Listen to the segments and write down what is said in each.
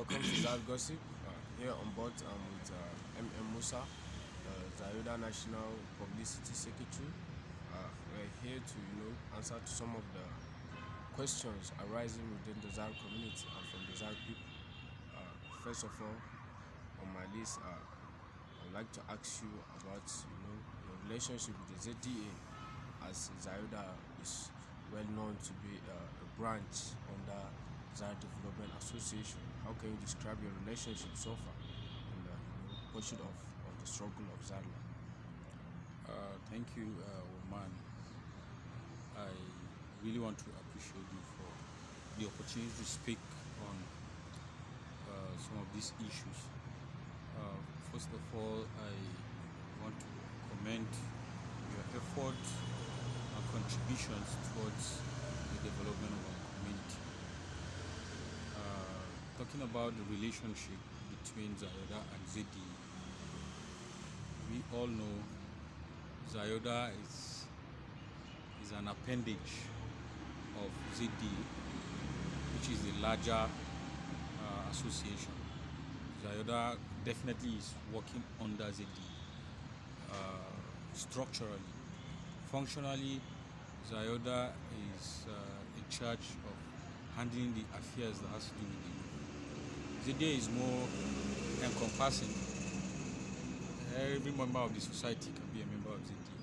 welcome to Zaar Gossip. Here on board with Musa, Zaar National Publicity Secretary. We're here to answer to some of the questions arising within the Zaar community and from the Zaar people. First of all, on my list, I'd like to ask you about your relationship with the ZDA, as Zaar is well known to be a branch under Zaar Development Association. How can you describe your relationship so far in the pursuit of the struggle of Zaar? Thank you, Oman. I really want to appreciate you for the opportunity to speak on some of these issues. First of all, I want to commend your effort and contributions towards the development of our community. Talking about the relationship between Zayoda and Zedi, we all know Zayoda is an appendage of Zedi, which is the larger association. Zayoda definitely is working under Zedi structurally. Functionally, Zayoda is in charge of handling the affairs that has to do with the youth. Zedi is more encompassing. Every member of the society can be a member of Zedi.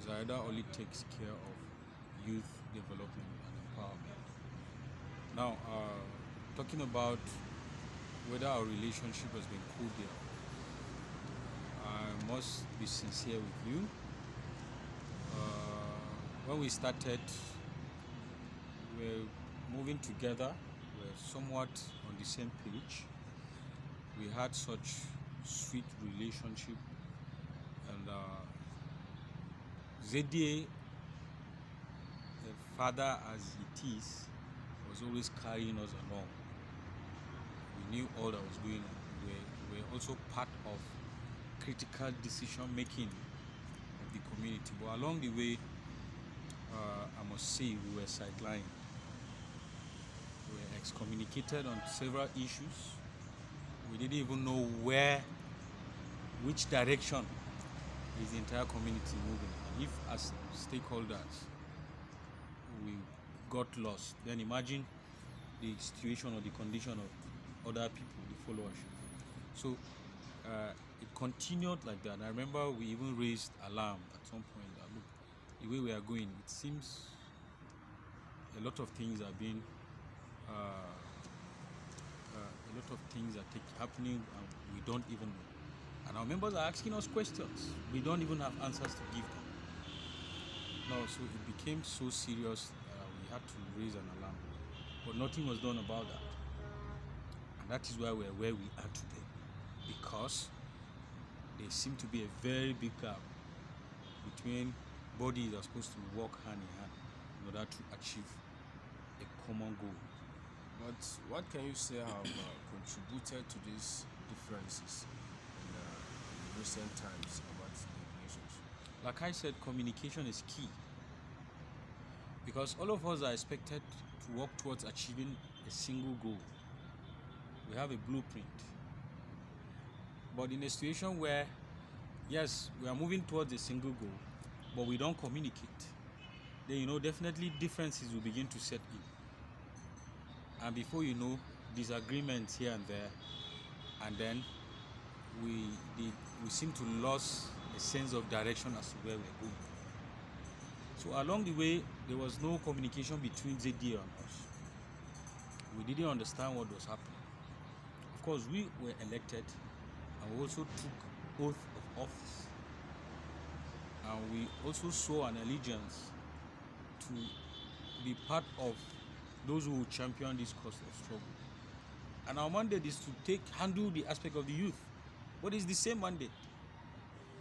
Zayoda only takes care of youth development and empowerment. Now, talking about whether our relationship has been cordial, I must be sincere with you. When we started, we were moving together, we were somewhat on the same page. We had such sweet relationship, and ZDA, the father as it is, was always carrying us along. We knew all that was going on. We were also part of critical decision making of the community. But along the way, I must say we were sidelined. We were excommunicated on several issues. We didn't even know which direction is the entire community moving. And if as stakeholders we got lost, then imagine the situation or the condition of other people, the followership. So it continued like that. I remember we even raised alarm at some point that, look, the way we are going, it seems a lot of things are being happening and we don't even know. And our members are asking us questions. We don't even have answers to give them. No, so it became so serious that we had to raise an alarm. But nothing was done about that. And that is why we're where we are today. Because there seems to be a very big gap between bodies that are supposed to work hand in hand in order to achieve a common goal. But what can you say have contributed to these differences in recent times about the relationship? Like I said, communication is key. Because all of us are expected to work towards achieving a single goal. We have a blueprint. But in a situation where, yes, we are moving towards a single goal, but we don't communicate, then definitely differences will begin to set in. And before you know, disagreements here and there, and then we seem to lose a sense of direction as to where we're going. So along the way, there was no communication between ZDA and us. We didn't understand what was happening. Of course, we were elected, and we also took oath of office. And we also saw an allegiance to be part of those who will champion this cause of struggle. And our mandate is to handle the aspect of the youth. But it's the same mandate.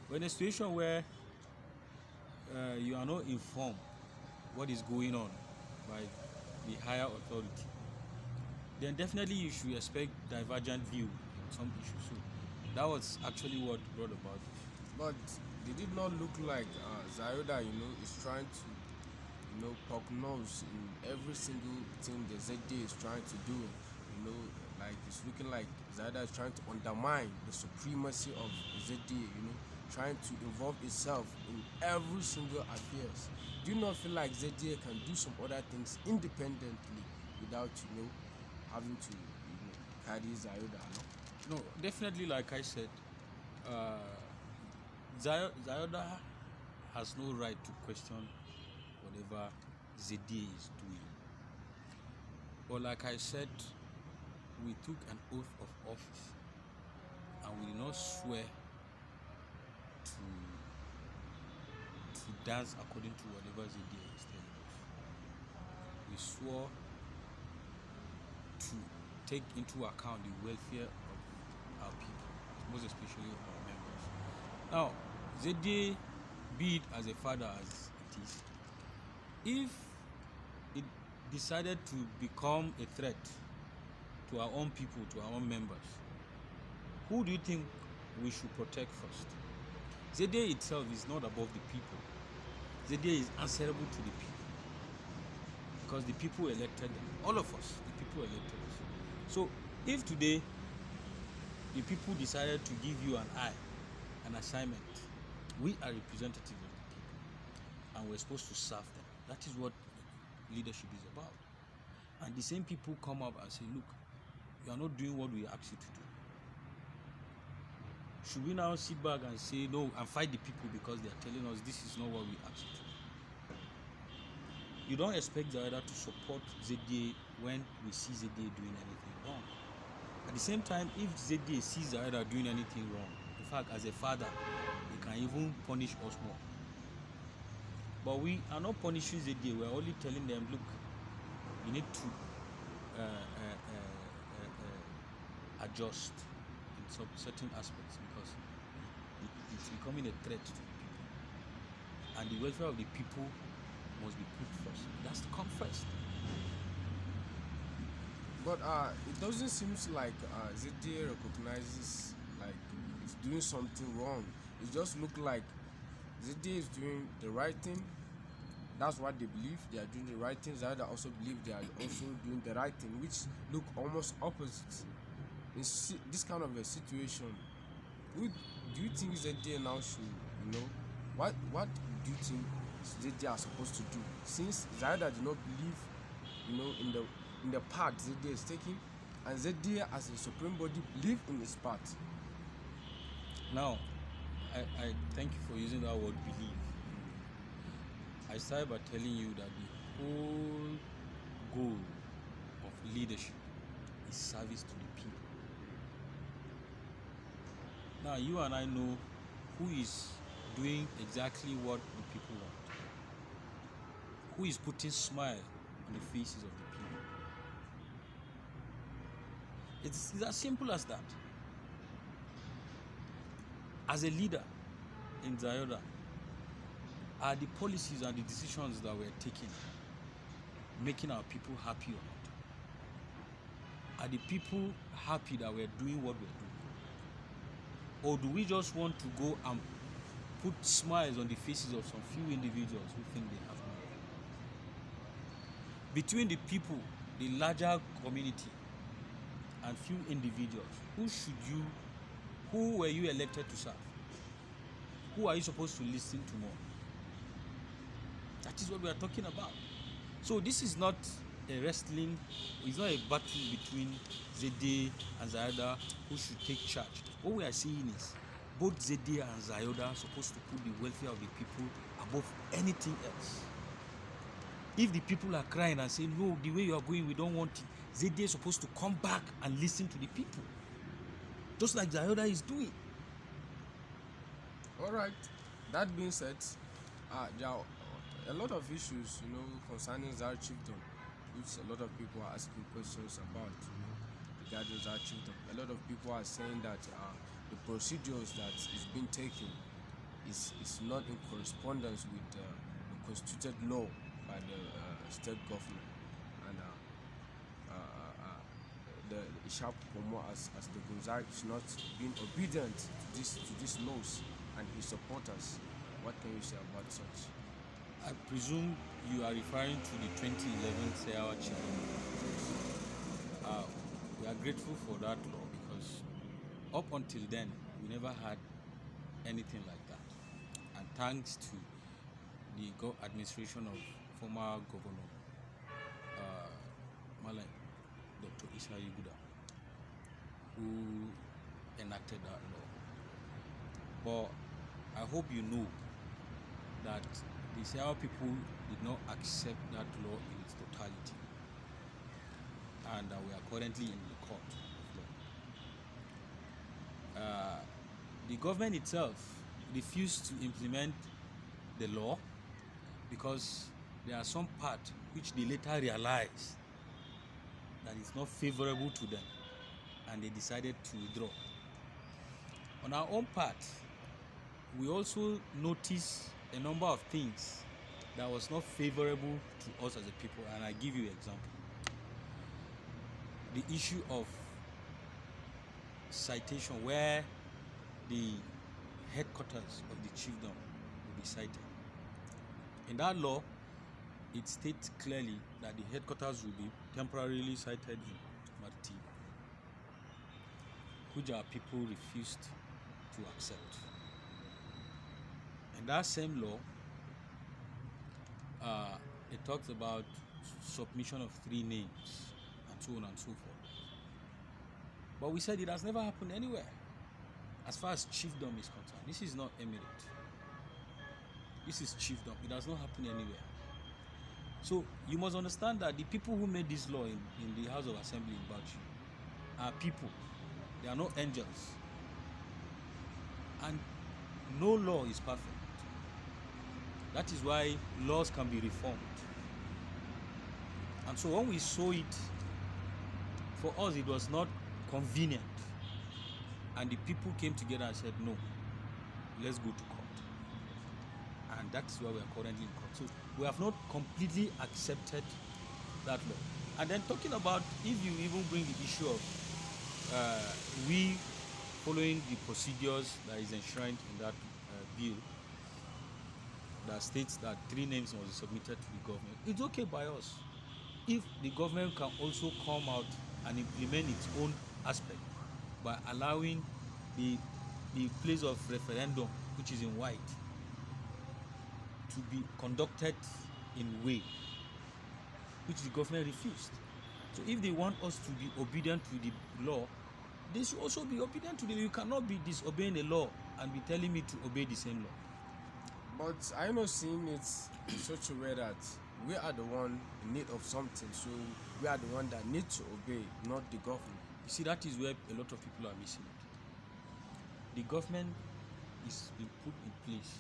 We're in a situation where you are not informed what is going on by the higher authority, then definitely you should expect divergent view on some issues. So that was actually what brought about this. But did it not look like Zayoda, is trying to poke nose in every single thing the ZD is trying to do like it's looking like Zaida is trying to undermine the supremacy of ZDA, trying to involve itself in every single affairs. Do you not feel like ZDA can do some other things independently without, having to, carry Zaida along? No, definitely, like I said, uh, Zayoda has no right to question whatever ZDA is doing. But like I said, we took an oath of office and we did not swear to dance according to whatever ZDA is telling us. We swore to take into account the welfare of our people, most especially our members. Now, ZDA, be it as a father as it is, if it decided to become a threat to our own people, to our own members, who do you think we should protect first? ZDA itself is not above the people. ZDA is answerable to the people because the people elected them. All of us, the people elected us. So if today the people decided to give you and I an assignment, we are representatives of the people and we're supposed to serve them. That is what leadership is about. And the same people come up and say, look, you are not doing what we asked you to do. Should we now sit back and say no and fight the people because they are telling us this is not what we asked you to do? You don't expect Zaida to support ZDA when we see ZDA doing anything wrong. At the same time, if ZDA sees Zaida doing anything wrong, in fact, as a father, he can even punish us more. But we are not punishing ZDA. We are only telling them, look, you need to adjust in some certain aspects because it's becoming a threat to the people. And the welfare of the people must be put first. That's to come first. But it doesn't seem like ZDA recognizes like it's doing something wrong. It just looks like ZDA is doing the right thing. That's what they believe. They are doing the right thing. Zaida also believe they are also doing the right thing, which look almost opposite. In this kind of a situation, who do you think ZDA now should, what do you think ZDA are supposed to do? Since Zaida did not believe, in the path ZDA is taking, and ZDA as a supreme body believe in his path. Now, I thank you for using that word believe. I started by telling you that the whole goal of leadership is service to the people. Now, you and I know who is doing exactly what the people want, who is putting smile on the faces of the people. It's as simple as that. As a leader in Zayoda, are the policies and the decisions that we're taking making our people happy or not? Are the people happy that we're doing what we're doing? Or do we just want to go and put smiles on the faces of some few individuals who think they have money? Between the people, the larger community, and few individuals, who were you elected to serve? Who are you supposed to listen to more? That is what we are talking about. So this is not a wrestling, it's not a battle between ZDA and Zayoda who should take charge. What we are saying is both ZDA and Zayoda are supposed to put the welfare of the people above anything else. If the people are crying and saying, no, the way you are going, we don't want it, ZDA is supposed to come back and listen to the people, just like Zayoda is doing. All right. That being said, there are a lot of issues, concerning Zaar chiefdom, which a lot of people are asking questions about, regarding Zaar chiefdom. A lot of people are saying that the procedures that is being taken is not in correspondence with the constituted law by the state government, and the Ishaq Comr as the Gunzar is not being obedient to these laws and his supporters. What can you say about such? I presume you are referring to the 2011 CHIEFDOM. grateful for that law because up until then, we never had anything like that. And thanks to the administration of former Governor Malay, Dr. Isa Yuguda, who enacted that law. But I hope you know that the Zaar people did not accept that law in its totality, and we are currently in the court of law. The government itself refused to implement the law because there are some parts which they later realized that it's not favorable to them, and they decided to withdraw. On our own part, we also noticed a number of things that was not favorable to us as a people, and I give you an example. The issue of citation, where the headquarters of the chiefdom will be cited. In that law, it states clearly that the headquarters will be temporarily cited in Marti, which our people refused to accept. In that same law, it talks about submission of 3 names and so on and so forth. But we said it has never happened anywhere. As far as chiefdom is concerned, this is not emirate. This is chiefdom. It does not happen anywhere. So you must understand that the people who made this law in the House of Assembly in Bauchi are people. They are not angels. And no law is perfect. That is why laws can be reformed. And so when we saw it, for us it was not convenient. And the people came together and said, no, let's go to court. And that's why we are currently in court. So we have not completely accepted that law. And then talking about, if you even bring the issue of we following the procedures that is enshrined in that bill that states that 3 names must be submitted to the government, it's okay by us. If the government can also come out and implement its own aspect by allowing the place of referendum, which is in white, to be conducted in way which the government refused. So if they want us to be obedient to the law, they should also be obedient to the law. You cannot be disobeying the law and be telling me to obey the same law. But I know seeing it in such a way that we are the one in need of something, so we are the one that need to obey, not the government. You see, that is where a lot of people are missing it. The government is being put in place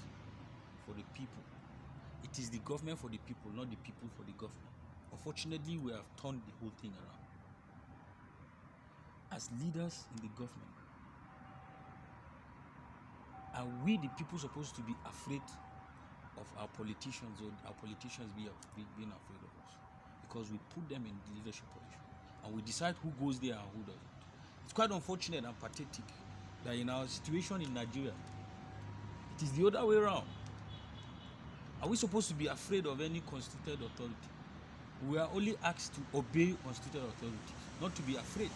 for the people. It is the government for the people, not the people for the government. Unfortunately, we have turned the whole thing around. As leaders in the government, are we the people supposed to be afraid of our politicians, or our politicians being afraid of us? Because we put them in the leadership position and we decide who goes there and who doesn't. It's quite unfortunate and pathetic that in our situation in Nigeria, it is the other way around. Are we supposed to be afraid of any constituted authority? We are only asked to obey constituted authorities, not to be afraid.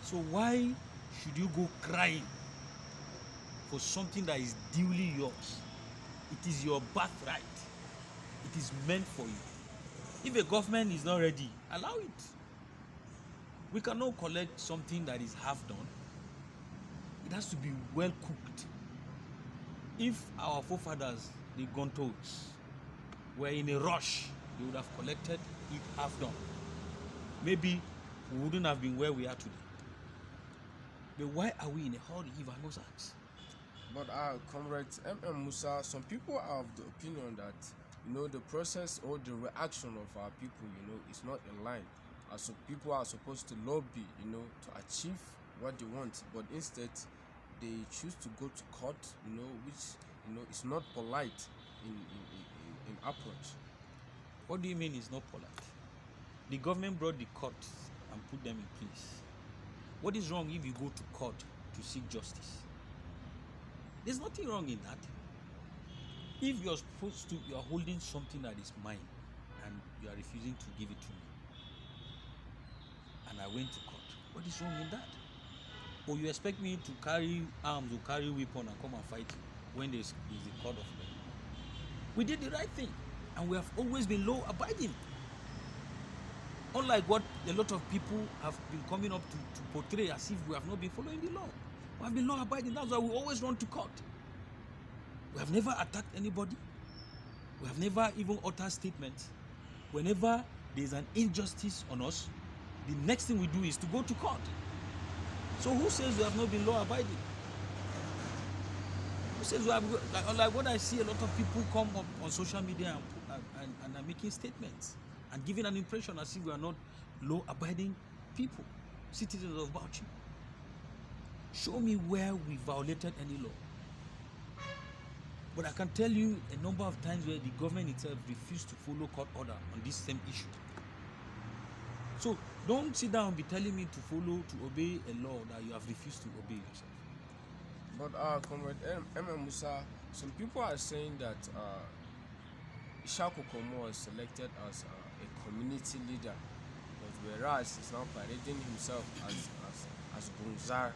So why should you go crying for something that is duly yours? It is your birthright. It is meant for you. If a government is not ready, allow it. We cannot collect something that is half done. It has to be well cooked. If our forefathers, the Gontos, were in a rush, they would have collected it half done. Maybe we wouldn't have been where we are today. But why are we in a hurry, if I must ask? But Comrade Musa, some people are of the opinion that the process or the reaction of our people, is not in line. As people are supposed to lobby, to achieve what they want, but instead they choose to go to court, which is not polite in approach. What do you mean it's not polite? The government brought the court and put them in place. What is wrong if you go to court to seek justice? There's nothing wrong in that. If you're holding something that is mine and you are refusing to give it to me, went to court. What is wrong in that? Or you expect me to carry arms or carry weapon and come and fight you when there's a court of law? We did the right thing, and we have always been law abiding. Unlike what a lot of people have been coming up to portray as if we have not been following the law. We have been law abiding. That's why we always run to court. We have never attacked anybody. We have never even uttered statements. Whenever there's an injustice on us, the next thing we do is to go to court. So who says we have not been law abiding? Who says we have, like what I see a lot of people come up on social media and are making statements and giving an impression as if we are not law abiding people, citizens of Bauchi. Show me where we violated any law. But I can tell you a number of times where the government itself refused to follow court order on this same issue. So don't sit down and be telling me to obey a law that you have refused to obey yourself. But Comrade Musa, some people are saying that Ishaku Comr was selected as a community leader, but whereas he's now parading himself as Zaar.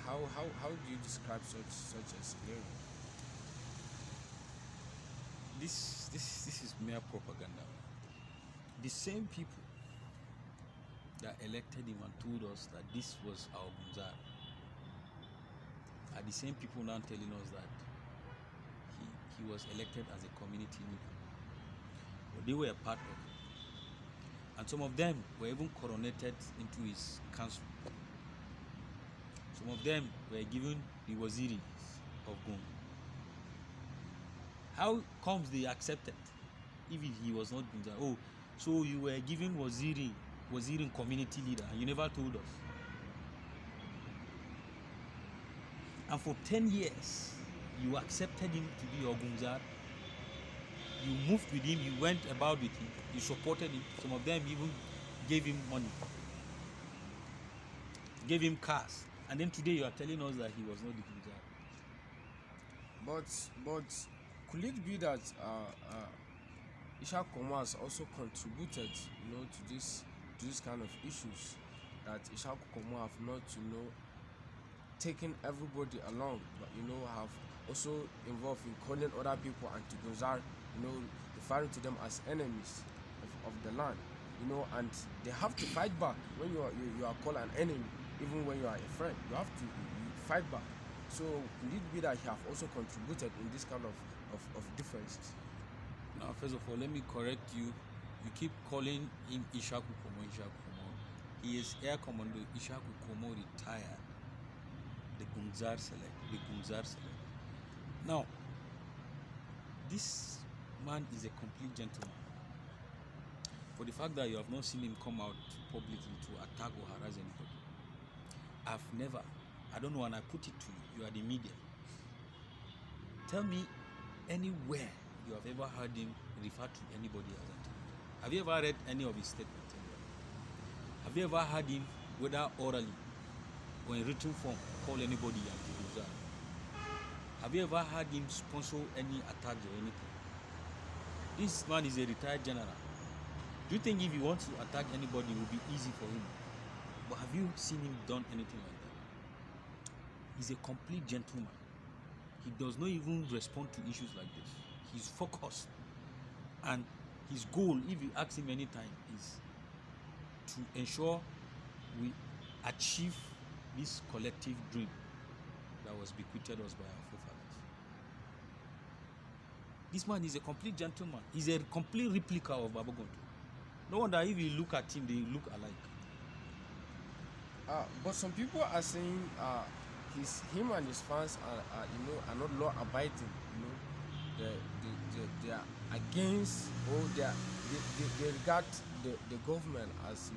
How do you describe such a scenario? This is mere propaganda. The same people that elected him and told us that this was our Zaar are the same people now telling us that he was elected as a community leader. But they were a part of it. And some of them were even coronated into his council. Some of them were given the waziris of Gun. How comes they accepted if he was not Gunza? Oh, so you were given waziri community leader and you never told us. And for 10 years, you accepted him to be your Gunza. You moved with him, you went about with him, you supported him. Some of them even gave him money, gave him cars. And then today you are telling us that he was not the Gunza. But could it be that Ishaku Comr has also contributed, to this kind of issues, that Ishaku Comr have not, taken everybody along, but have also involved in calling other people and to Gunza, referring to them as enemies of the land, and they have to fight back when you are called an enemy. Even when you are a friend, you have to fight back. So could it be that he have also contributed in this kind of differences? Now, first of all, let me correct you. You keep calling him Ishaku Comr. He is Air Commando Ishaku Comr retired. The Gunza select. Now, this man is a complete gentleman. For the fact that you have not seen him come out publicly to attack or harass anybody, I've never, I don't know, and I put it to you, you are the media. Tell me anywhere you have ever heard him refer to anybody as that. Have you ever read any of his statements anywhere? Have you ever heard him, whether orally or in written form, call anybody Yakuza? Have you ever heard him sponsor any attacks or anything? This man is a retired general. Do you think if he wants to attack anybody, it will be easy for him? But have you seen him done anything like that? He's a complete gentleman. He does not even respond to issues like this. He's focused. And his goal, if you ask him any time, is to ensure we achieve this collective dream that was bequeathed us by our forefathers. This man is a complete gentleman. He's a complete replica of Babagonto. No wonder if you look at him, they look alike. But some people are saying him and his fans are not law abiding. They are against, or they regard the government as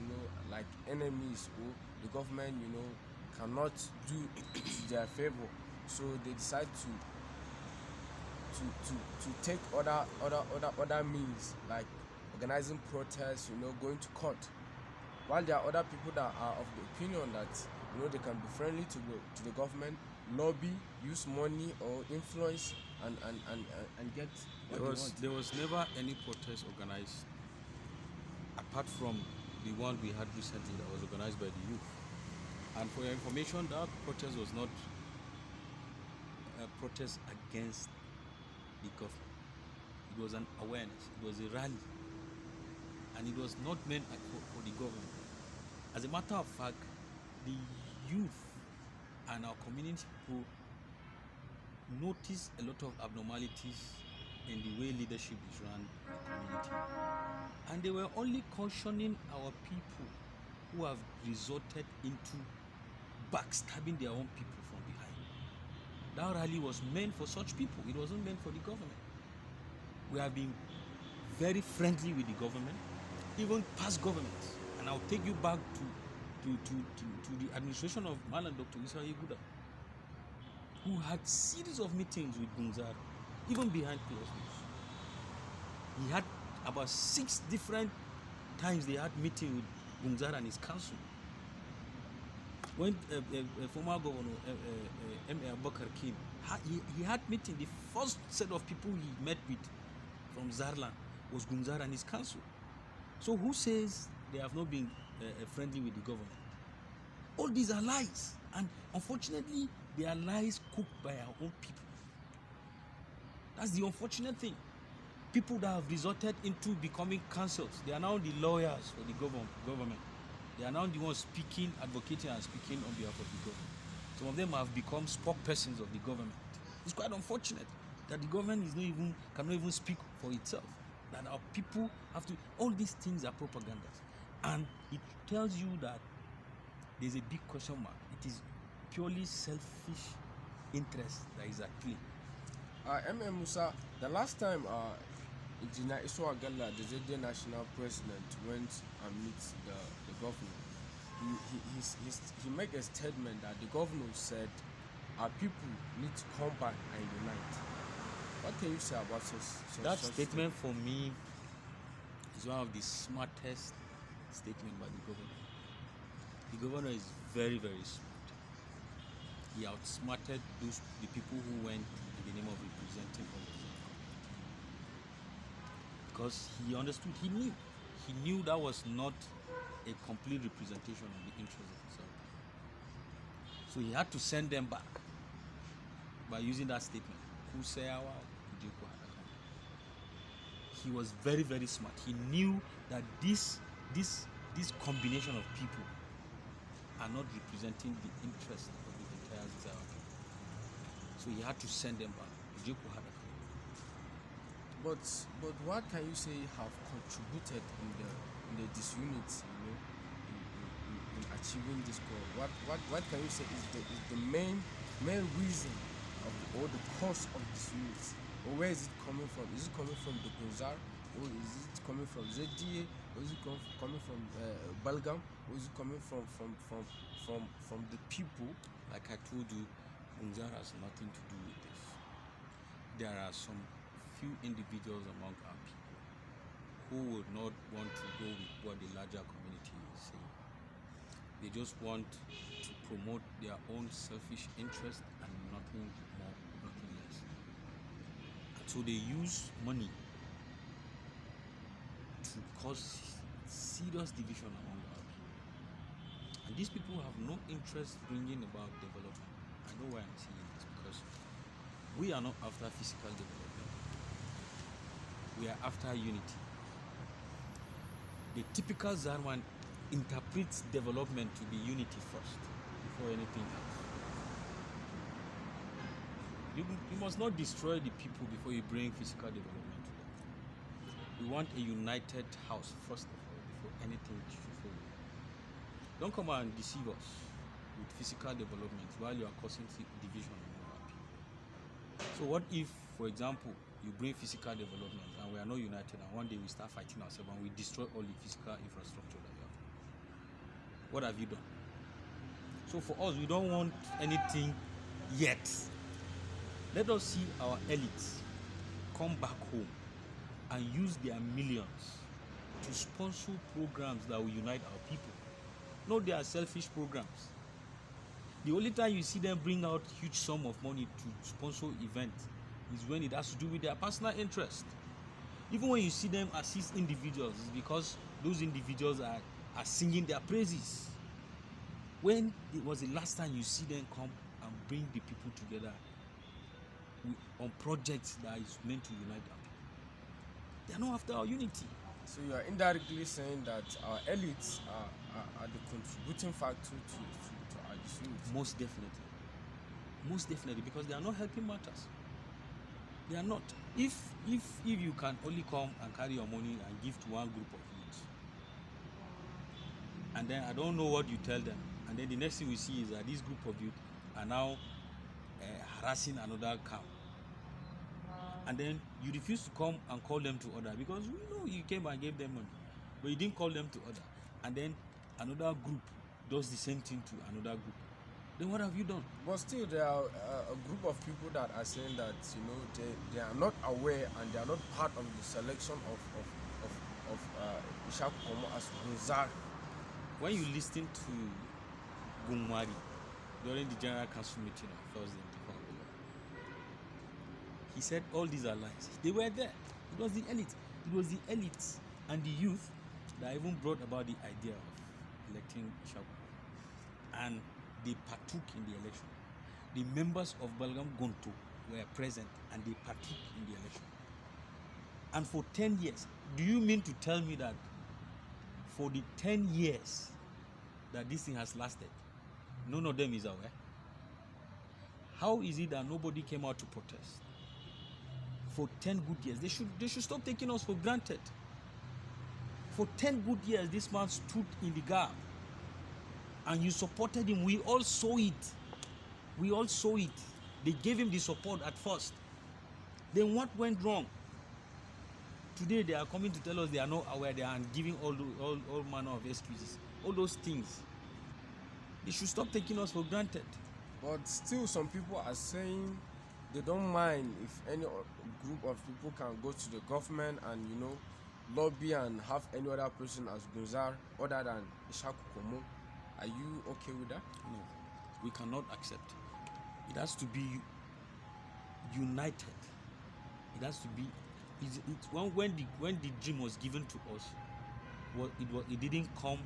like enemies, or the government cannot do to their favor. So they decide to take other means, like organizing protests, going to court. While there are other people that are of the opinion that they can be friendly to the government, lobby, use money or influence, and get what they want. There was never any protest organized apart from the one we had recently that was organized by the youth. And for your information, that protest was not a protest against the government. It was an awareness. It was a rally. And it was not meant for the government. As a matter of fact, the youth and our community people noticed a lot of abnormalities in the way leadership is run in the community. And they were only cautioning our people who have resorted into backstabbing their own people from behind. That rally was meant for such people. It wasn't meant for the government. We have been very friendly with the government, even past governments. And I'll take you back to the administration of Malam Dr. Isa Yeguda, who had series of meetings with Zaar, even behind closed doors. He had about 6 different times they had meeting with Zaar and his council. When former governor M.A. Abubakar came, he had meeting. The first set of people he met with from Zaarland was Zaar and his council. So who says they have not been friendly with the government? All these are lies, and unfortunately they are lies cooked by our own people. That's the unfortunate thing. People that have resorted into becoming councils, they are now the lawyers for the government. They are now the ones speaking, advocating and speaking on behalf of the government. Some of them have become spokespersons of the government. It's quite unfortunate that the government cannot even speak for itself. That our people have to. All these things are propagandas, and it tells you that there's a big question mark. It is purely selfish interest that is at play. M.M. Musa, the last time Engineer Isuwa Galla, the ZD national president, went and met the governor, he made a statement that the governor said our people need to come back and unite. What can you say about that statement? For me, is one of the smartest statements by the governor. The governor is very, very smart. He outsmarted the people who went in the name of representing all of them. Because he understood, he knew that was not a complete representation of the interests of himself. So he had to send them back by using that statement. He was very, very smart. He knew that this combination of people are not representing the interests of the entire Zaar. So he had to send them back. But what can you say have contributed in the disunity, in achieving this goal? What can you say is the main reason or the cause of disunity? Or where is it coming from? Is it coming from the Zaar, or is it coming from ZDA, or is it coming from Balgam, or is it coming from the people? Like I told you, Zaar has nothing to do with this. There are some few individuals among our people who would not want to go with what the larger community is saying. They just want to promote their own selfish interest and nothing more, nothing less. And so they use money to cause serious division among our people. And these people have no interest bringing about development. I know why I'm saying this, because we are not after physical development. We are after unity. The typical Zaarman interprets development to be unity first, before anything else. You must not destroy the people before you bring physical development to them. We want a united house first of all, before anything should follow. Don't come and deceive us with physical development while you are causing division among our people. So what if, for example, you bring physical development and we are not united, and one day we start fighting ourselves and we destroy all the physical infrastructure that we have? What have you done? So for us, we don't want anything yet. Let us see our elites come back home and use their millions to sponsor programs that will unite our people. Not their selfish programs. The only time you see them bring out huge sum of money to sponsor events is when it has to do with their personal interest. Even when you see them assist individuals, it's because those individuals are are singing their praises. When it was the last time you see them come and bring the people together on projects that is meant to unite them? They are not after our unity. So you are indirectly saying that our elites are the contributing factor to our disunity. Most definitely, because they are not helping matters. They are not. If you can only come and carry your money and give to one group of youths, and then I don't know what you tell them, and then the next thing we see is that this group of youth are now harassing another camp, and then you refuse to come and call them to order because we know you came and gave them money, but you didn't call them to order, and then another group does the same thing to another group. Then what have you done? But still, there are a group of people that are saying that they are not aware and they are not part of the selection of Ishaku Comr as Zaar. When you listen to Gumwari during the General Council meeting on Thursday, he said all these are lies. They were there. It was the elite. It was the elites and the youth that even brought about the idea of electing Ishaku. And they partook in the election. The members of Balgam Gonto were present and they partook in the election. And for 10 years, do you mean to tell me that for the 10 years that this thing has lasted, none of them is aware? How is it that nobody came out to protest? For 10 good years, they should stop taking us for granted. For 10 good years, this man stood in the gap, and you supported him. We all saw it. They gave him the support at first. Then what went wrong? Today they are coming to tell us they are not aware. They are giving all manner of excuses. All those things. They should stop taking us for granted. But still, some people are saying they don't mind if any group of people can go to the government and lobby and have any other person as Zaar other than Ishaku Comr. Are you okay with that? No, we cannot accept. It has to be united. It has to be. When the dream was given to us, it didn't come,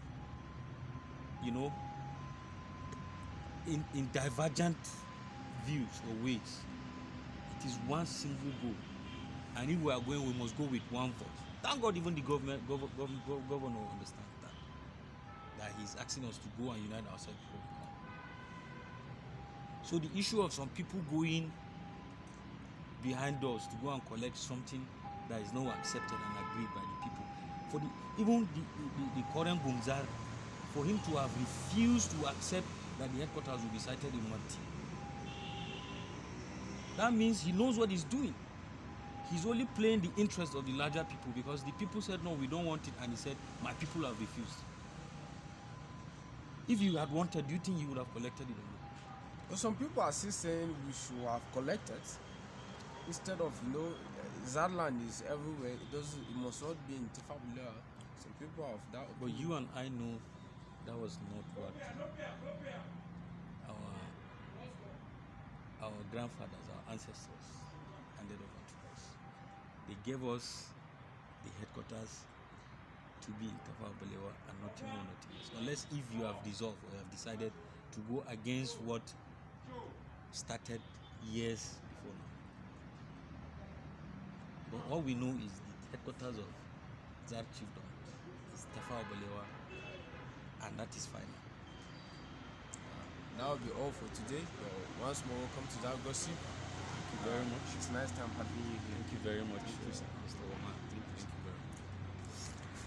in divergent views or ways. It is one single goal, and if we are going, we must go with one voice. Thank God, even the governor understands that he's asking us to go and unite ourselves before we come. So the issue of some people going behind doors to go and collect something that is not accepted and agreed by the people, even the current Zaar, for him to have refused to accept that the headquarters will be sited in Mati, that means he knows what he's doing. He's only playing the interest of the larger people, because the people said no, we don't want it, and he said my people have refused. If you had wanted, do you think you would have collected it? But some people are still saying we should have collected instead of Zaarland is everywhere. It must not be in Tifabula. Some people have that. But you and I know that was not what our grandfathers, our ancestors handed over to us. They gave us the headquarters to be in Tifabula and nothing more, nothing else. Unless if you have dissolved or you have decided to go against what started years before now. But all we know is the headquarters of Zaar CHIEFDOM is Tifabula, and that is final. That will be all for today. Once more, welcome to Zaar Gossip. Thank you very much. It's nice time having you here. Thank you very much, Thank you, Mr. Omar.